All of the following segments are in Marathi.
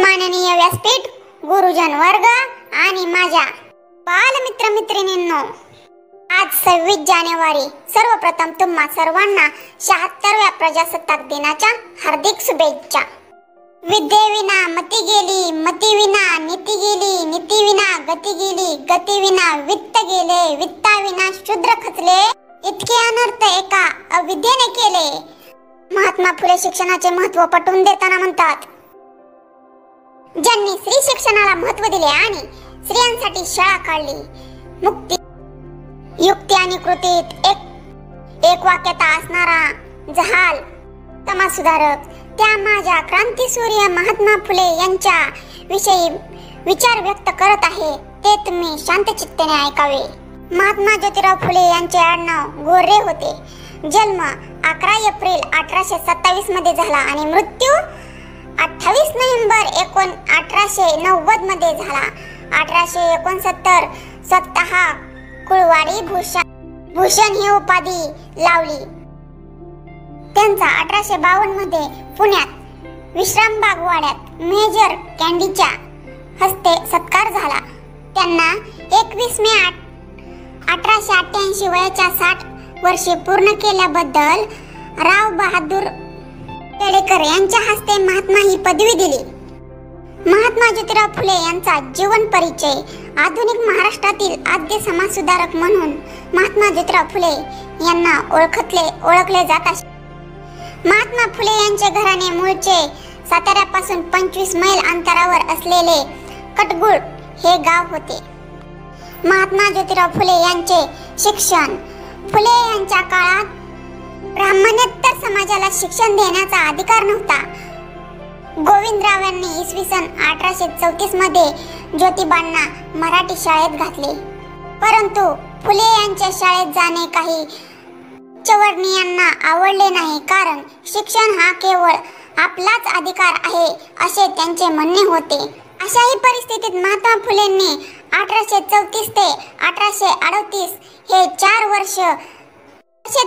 माननीय व्यासपीठ, गुरुजन वर्ग आणि माझ्या बालमित्र मैत्रिणींनो, आज 26 जानेवारी सर्वप्रथम तुम्हा सर्वांना 76व्या प्रजासत्ताक दिनाच्या हार्दिक शुभेच्छा। विद्येविना मती गेली, मतीविना नीती गेली, नीतीविना गती गेली, गतीविना वित्त गेले, वित्ताविना शूद्र खचले, इतके अनर्थ एका अविद्येने केले। महात्मा फुले शिक्षणाचे महत्त्व पटवून देताना म्हणतात, ज्यांनी स्त्री शिक्षणाला महत्त्व दिले आणि स्त्रियांसाठी शाळा काढली, मुक्ती युक्ती आणि कृतीत एक वाक्यता असणारा जहाल समाजसुधारक त्या माझ्या क्रांतीसूर्य महात्मा फुले यांच्या विषयी विचार व्यक्त करत आहे, ते तुम्ही शांतचित्ताने ऐकावे। महात्मा ज्योतिराव फुले यांचे आडनाव गोरे होते। जन्म 11 एप्रिल 1827 मध्ये झाला आणि मृत्यू 28 नोव्हेंबर 1890 मध्ये झाला। 1869 स्वतः कुळवाडी भूषण ही उपाधी लावली। त्यांचा 1852 मध्ये पुण्यात विश्रामबाग वाड्यात मेजर कॅन्डीच्या हस्ते सत्कार झाला। त्यांना 21 मे 1888 वयाच्या 60 वर्षे पूर्ण केल्याबद्दल राव बहादूर पेडेकर यांच्या हस्ते महात्मा ही पदवी दिली। महात्मा ज्योतिराव फुले यांचा जीवन परिचय। आधुनिक महाराष्ट्रातील आद्य समाजसुधारक म्हणून महात्मा ज्योतिराव फुले यांना ओळखले जात असे। महात्मा फुले यांचे घराणे मूळचे साताऱ्यापासून 25 मैल अंतरावर असलेले कटगुळ हे गाव होते। महात्मा ज्योतिराव फुले यांचे शिक्षण। फुले यांच्या काळात ब्राह्मणेतर समाजाला शिक्षण देण्याचा अधिकार नव्हता। गोविंदराव यांनी इसवी सन 1834 मध्ये ज्योतिबांना मराठी शाळेत घातले, परंतु फुले यांच्या शाळेत जाणे काही उच्चवर्णीयांना आवडले नाही, कारण शिक्षण हा केवळ आपलाच अधिकार आहे असे त्यांचे म्हणणे होते। अशाही परिस्थितीत महात्मा फुलेंनी 1834 ते 1838 हे 4 वर्ष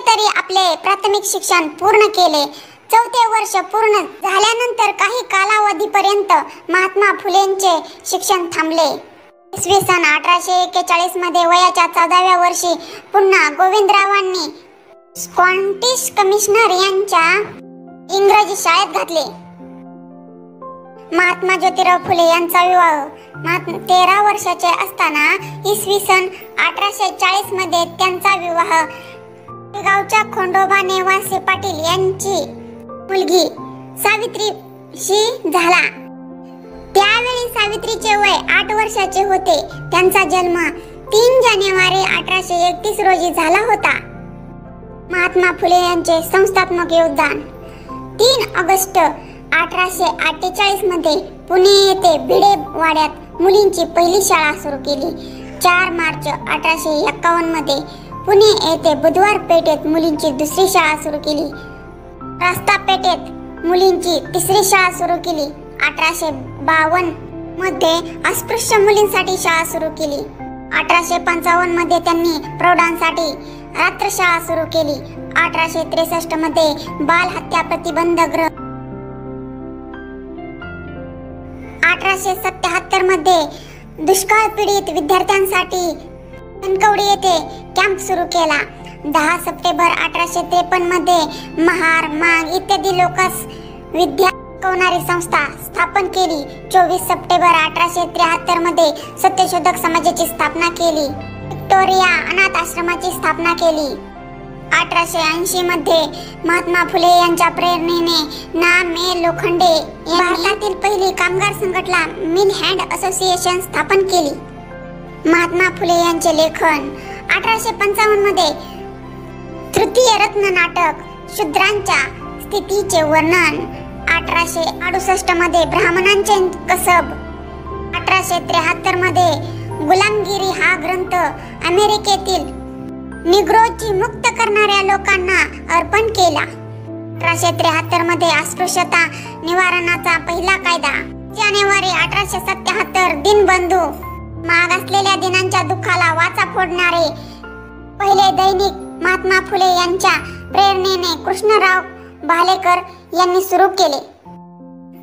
तरी आपले प्राथमिक शिक्षण पूर्ण केले। 4थे वर्ष पूर्ण झाल्यानंतर काही कालावधीपर्यंत महात्मा फुलेंचे शिक्षण थांबले। इसवी सन 1841 मध्ये वयाच्या 14व्या वर्षी पुन्हा गोविंदरावांनी स्कॉटिश कमिशनर यांच्या इंग्रजी शाळेत घातले। महात्मा ज्योतिराव फुले यांचा विवाह 13 वर्षाचे असताना इसवी सन 1840 मध्ये त्यांचा विवाह गावच्या खंडोबा नेवासे पाटील यांची मुलगी सावित्रीशी झाला। त्यावेळी सावित्रीचे वय 8 वर्षाचे होते। त्यांचा जन्म 3 जानेवारी 1831 रोजी झाला होता। महात्मा फुले यांचे संस्थात्मक योगदान। 3 ऑगस्ट 1848 मध्ये पुणे येथे भिडे वाड्यात मुलींची पहिली शाळा सुरू केली। 4 मार्च 1851 मध्ये पुणे येथे बुधवार पेठेत मुलींची दुसरी शाळा सुरू केली। रास्ता पेठेत मुलींची तिसरी शाळा सुरू केली। 1852 मध्ये अस्पृश्य मुलींसाठी शाळा सुरू केली। 1855 मध्ये त्यांनी प्रौढांसाठी रात्रशाळा सुरू केली। 1863 मध्ये बाल हत्या प्रतिबंध गृह। 1877 मध्ये दुष्काळ पीडित विद्यार्थ्यांसाठी कणकवली येथे कॅम्प सुरू केला। 10 सप्टेंबर 1853 मध्ये महार मांग इत्यादी लोकांस विद्या शिकवणारी संस्था स्थापन केली। 24 सप्टेंबर 1873 मध्ये सत्यशोधक समाजाची स्थापना केली। व्हिक्टोरिया अनाथ आश्रमाची स्थापना केली। 1880 मध्ये महात्मा फुले यांच्या प्रेरणेने ना. मे. लोखंडे भारतातील पहिली कामगार संघटना मिल हँड असोसिएशन स्थापन केली। महात्मा फुले यांचे लेखन। 1855 मध्ये तृतीय रत्न नाटक शूद्रांच्या स्थितीचे वर्णन। 1868 मध्ये ब्राह्मणांचे कसब। 1873 मध्ये गुलामगिरी हा ग्रंथ अमेरिकेतील निग्रोची मुक्त करणाऱ्या लोकांना अर्पण केला। 1873 मध्ये अस्पृश्यता निवारणाचा पहिला कायदा। जानेवारी 1877 दीनबंधू मागासलेल्या दिनांच्या दुःखाला वाचा फोडणारे पहिले दैनिक महात्मा फुले यांच्या प्रेरणेने कृष्णराव भालेकर यांनी सुरू केले।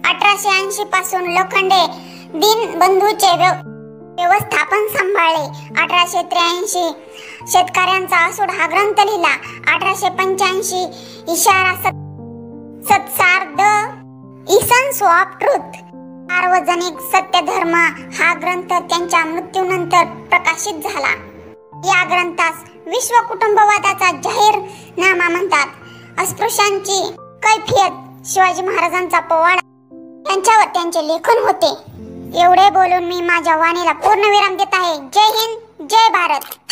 1880 पासून लोखंडे दीनबंधूचे व्यवस्थापन सांभाळले. 1883 शेतकऱ्यांचा आसूड हा ग्रंथ लिहिला. 1885 इशारा सत्सार द इसेन्स ऑफ ट्रूथ सार्वजनिक सत्यधर्म हा ग्रंथ त्यांच्या मृत्यूनंतर प्रकाशित झाला. या ग्रंथास विश्व कुटुंबवादाचा जाहीरनामा म्हणतात. अस्पृश्यांची कैफियत शिवाजी महाराजांचा पोवाडा यांच्यावर त्यांचे लेखन होते. एवढे बोलून मी माझ्या वाणीला पूर्णविराम देत आहे. जय हिंद, जय भारत.